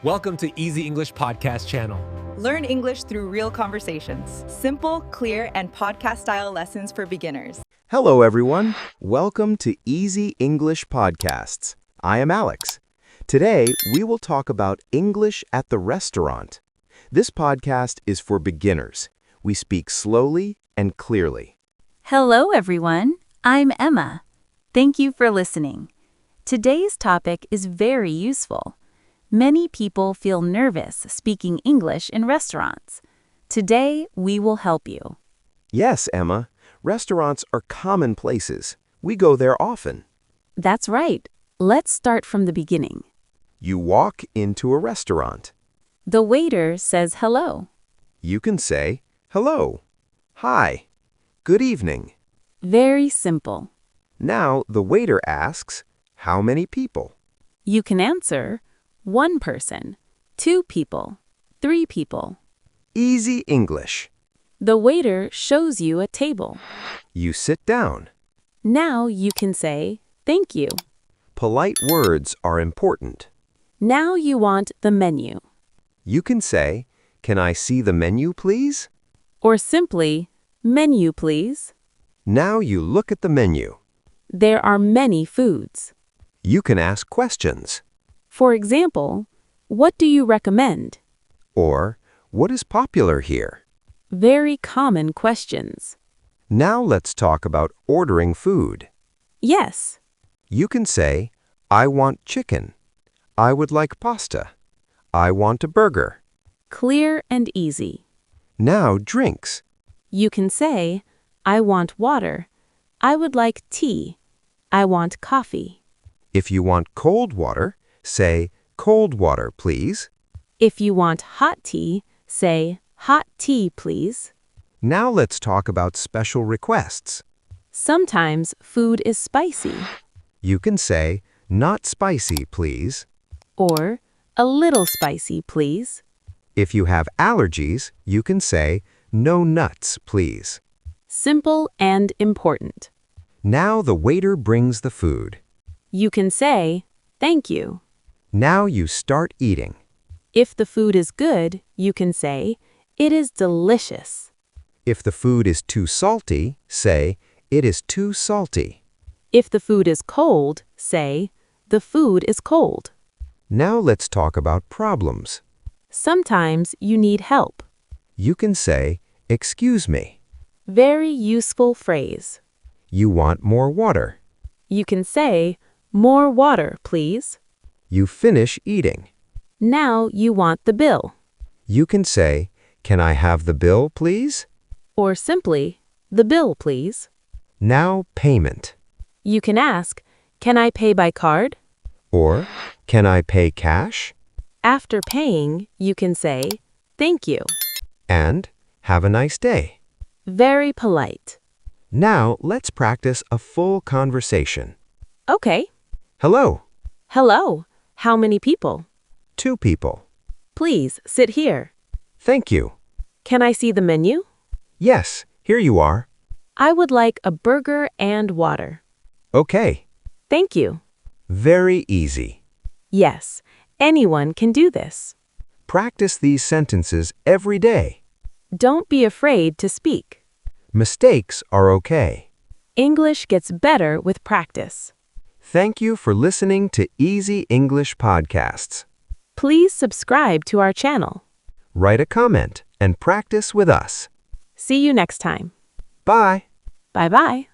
Welcome to Easy English Podcast channel. Learn English through real conversations. Simple, clear, and podcast-style lessons for beginners. Hello, everyone. Welcome to Easy English Podcasts. I am Alex. Today, we will talk about English at the restaurant. This podcast is for beginners. We speak slowly and clearly. Hello, everyone. I'm Emma. Thank you for listening. Today's topic is very useful. Many people feel nervous speaking English in restaurants. Today, we will help you. Yes, Emma. Restaurants are common places. We go there often. That's right. Let's start from the beginning. You walk into a restaurant. The waiter says hello. You can say, hello, hi, good evening. Very simple. Now, the waiter asks, how many people? You can answer, 1 person, 2 people, 3 people. Easy English. The waiter shows you a table. You sit down. Now you can say, thank you. Polite words are important. Now you want the menu. You can say, can I see the menu, please? Or simply, menu please. Now you look at the menu. There are many foods. You can ask questions. For example, what do you recommend? Or, what is popular here? Very common questions. Now let's talk about ordering food. Yes. You can say, I want chicken. I would like pasta. I want a burger. Clear and easy. Now drinks. You can say, I want water. I would like tea. I want coffee. If you want cold water, say, cold water, please. If you want hot tea, say, hot tea, please. Now let's talk about special requests. Sometimes food is spicy. You can say, not spicy, please. Or, a little spicy, please. If you have allergies, you can say, no nuts, please. Simple and important. Now the waiter brings the food. You can say, thank you. Now you start eating. If the food is good, you can say, it is delicious. If the food is too salty, say, it is too salty. If the food is cold, say, the food is cold. Now let's talk about problems. Sometimes you need help. You can say, excuse me. Very useful phrase. You want more water. You can say, more water, please. You finish eating. Now you want the bill. You can say, can I have the bill, please? Or simply, the bill, please. Now payment. You can ask, can I pay by card? Or, can I pay cash? After paying, you can say, thank you. And, have a nice day. Very polite. Now let's practice a full conversation. Okay. Hello. Hello. How many people? 2 people. Please sit here. Thank you. Can I see the menu? Yes, here you are. I would like a burger and water. Okay. Thank you. Very easy. Yes, anyone can do this. Practice these sentences every day. Don't be afraid to speak. Mistakes are okay. English gets better with practice. Thank you for listening to Easy English Podcasts. Please subscribe to our channel. Write a comment and practice with us. See you next time. Bye. Bye-bye.